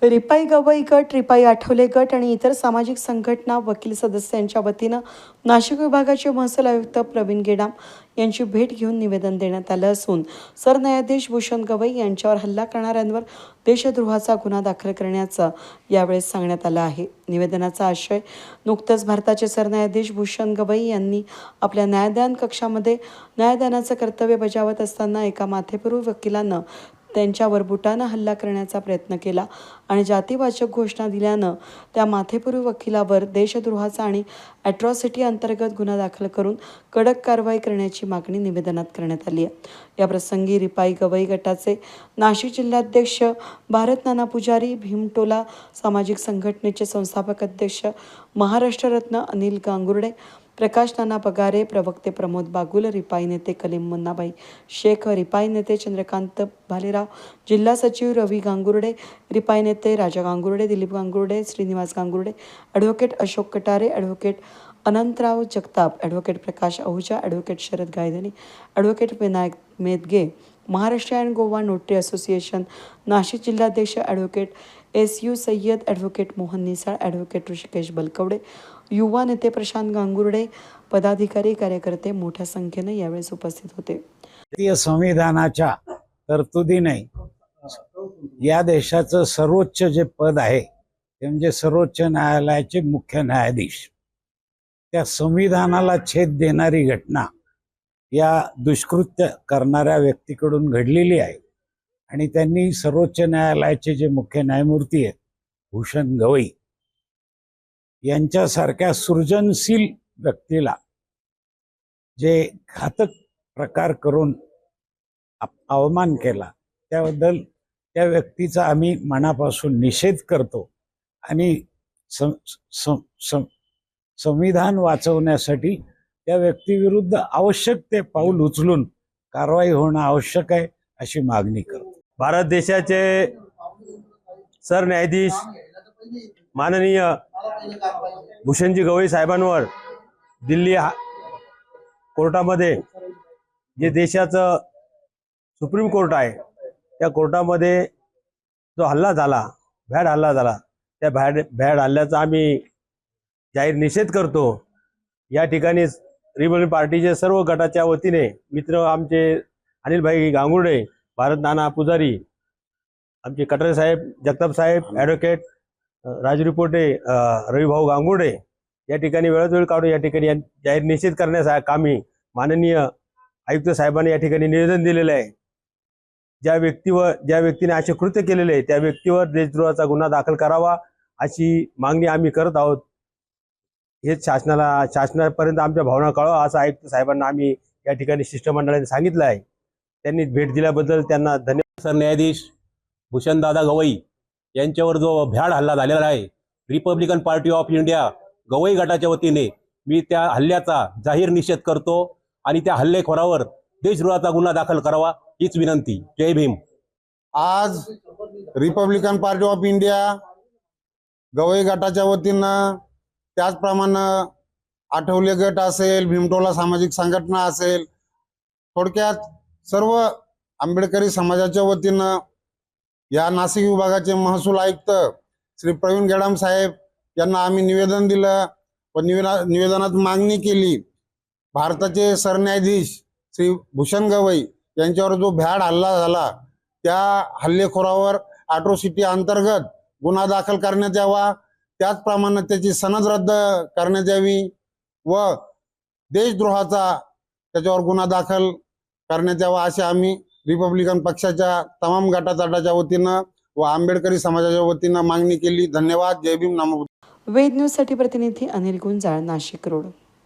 रिपाई गवई गट, रिपाई आठवले गट आणि इतर सामाजिक संघटना वकील सदस्यांच्या वतीनं नाशिक विभागाचे महसूल आयुक्त प्रवीण गेडाम यांची भेट घेऊन निवेदन देण्यात आलं असून सरन्यायाधीश भूषण गवई यांच्यावर हल्ला करणाऱ्यांवर देशद्रोहाचा गुन्हा दाखल करण्याचं यावेळेस सांगण्यात आलं आहे। निवेदनाचा आशय नुकतंच भारताचे सरन्यायाधीश भूषण गवई यांनी आपल्या न्यायदान कक्षामध्ये न्यायदानाचं कर्तव्य बजावत असताना एका माथेपूर्व वकिलानं त्यांच्यावर बुटानं हल्ला करण्याचा प्रयत्न केला आणि जातीवाचक घोषणा दिल्यानं त्या माथेपूर्व वकिलावर देशद्रोहाचा आणि ॲट्रॉसिटी अंतर्गत गुन्हा दाखल करून कडक कारवाई करण्याची मागणी निवेदनात करण्यात आली आहे। या प्रसंगी रिपाई गवई गटाचे नाशिक जिल्हाध्यक्ष भारत नाना पुजारी, भीमटोला सामाजिक संघटनेचे संस्थापक अध्यक्ष महाराष्ट्ररत्न अनिल गांगुर्डे, प्रकाश नाना पगारे, प्रवक्ते प्रमोद बागुल, रिपाई नेते कलीम मुन्नाबाई शेख, रिपाई नेते चंद्रकांत भालेराव, जिल्हा सचिव रवी गांगुर्डे, रिपाई नेते Raja Gangurde, Dilip Gangurde, Shrinivas Gangurde, advocate Ashok Katare, advocate Anantrao Jagtap, advocate Prakash Ahuja, advocate Sharad Gaydhani, advocate Vinayak Medge, Maharashtra and Goa notary association Nashik जिल्हाध्यक्ष advocate SU Sayyad, advocate Mohan Nisal, advocate Rishikesh Balkawade, युवा नेते प्रशांत गांगुर्डे, पदाधिकारी कार्यकर्ते मोठ्या संख्येने यावेळेस उपस्थित होते। भारतीय संविधानाच्या तरतुदीने या देशाचं सर्वोच्च जे पद आहे ते म्हणजे सर्वोच्च न्यायालयाचे मुख्य न्यायाधीश, त्या संविधानाला छेद देणारी घटना या दुष्कृत्य करणाऱ्या व्यक्तीकडून घडलेली आहे आणि त्यांनी सर्वोच्च न्यायालयाचे जे मुख्य न्यायमूर्ती आहेत भूषण गवई यांच्यासारख्या सृजनशील व्यक्तीला जे घातक प्रकार करून अवमान केला त्याबद्दल त्या व्यक्तीचा आम्ही मनापासून निषेध करतो आणि संविधान वाचवण्यासाठी त्या व्यक्तीविरुद्ध आवश्यक ते पाऊल उचलून कारवाई होणं आवश्यक आहे अशी मागणी करतो। भारत देशाचे सरन्यायाधीश माननीय भूषणजी गवई साहेबांवर दिल्ली कोर्टामध्ये जे देशाचं सुप्रीम कोर्ट आहे त्या कोर्टामध्ये जो हल्ला झाला, भ्याड हल्ला झाला, त्या भ्याड हल्ल्याचा आम्ही जाहीर निषेध करतो। या ठिकाणी रिपब्लिकन पार्टीचे सर्व गटाच्या वतीने मित्र आमचे अनिलभाई गांगुर्डे, भारत नाना पुजारी, आमचे कटारे साहेब, जगताप साहेब, ॲडव्होकेट राजू रिपोटे, रविभाऊ गांगुर्डे या ठिकाणी वेळोवेळी काढून या ठिकाणी जाहीर निषेध करण्यासाठी कामी माननीय आयुक्त साहेबांनी या ठिकाणी निवेदन दिलेलं आहे। ज्या व्यक्तीने असे कृत्य केलेले आहे त्या व्यक्तीवर देशद्रोहाचा गुन्हा दाखल करावा अशी मागणी आम्ही करत आहोत। हे शासनापर्यंत आमच्या भावना कळवा असं आयुक्त साहेबांना आम्ही या ठिकाणी शिष्टमंडळाने सांगितलं आहे। त्यांनी भेट दिल्याबद्दल त्यांना धन्यवाद। सरन्यायाधीश भूषणदादा गवई यांच्यावर जो भ्याड हल्ला झालेला आहे, Republican party of India Gavai गटाच्या वतीने मी त्या हल्ल्याचा जाहीर निषेध करतो आणि त्या हल्लेखोरावर देशद्रोहाचा गुन्हा दाखल करावा हीच विनंती। जय भीम। आज Republican party of India Gavai गटाच्या वतीनं, त्याचप्रमाणे आठवले गट असेल, भीमटोला सामाजिक संघटना असेल, थोडक्यात सर्व आंबेडकरी समाजाच्या वतीनं या नाशिक विभागाचे महसूल आयुक्त श्री प्रवीण गेडाम साहेब यांना आम्ही निवेदन दिलं व निवेदनात मागणी केली, भारताचे सरन्यायाधीश श्री भूषण गवई यांच्यावर जो भ्याड हल्ला झाला त्या हल्लेखोरावर ॲट्रॉसिटी अंतर्गत गुन्हा दाखल करण्यात यावा, त्याचप्रमाणे त्याची सनद रद्द करण्यात यावी व देशद्रोहाचा त्याच्यावर गुन्हा दाखल करण्यात यावा असे आम्ही रिपब्लिकन पक्षाच्या तमाम गटातटाच्या वतीनं व आंबेडकरी समाजाच्या वतीनं मागणी केली। धन्यवाद। जय भीम। नमो। वेद न्यूजसाठी प्रतिनिधी अनिल गुंजाळ, नाशिक रोड।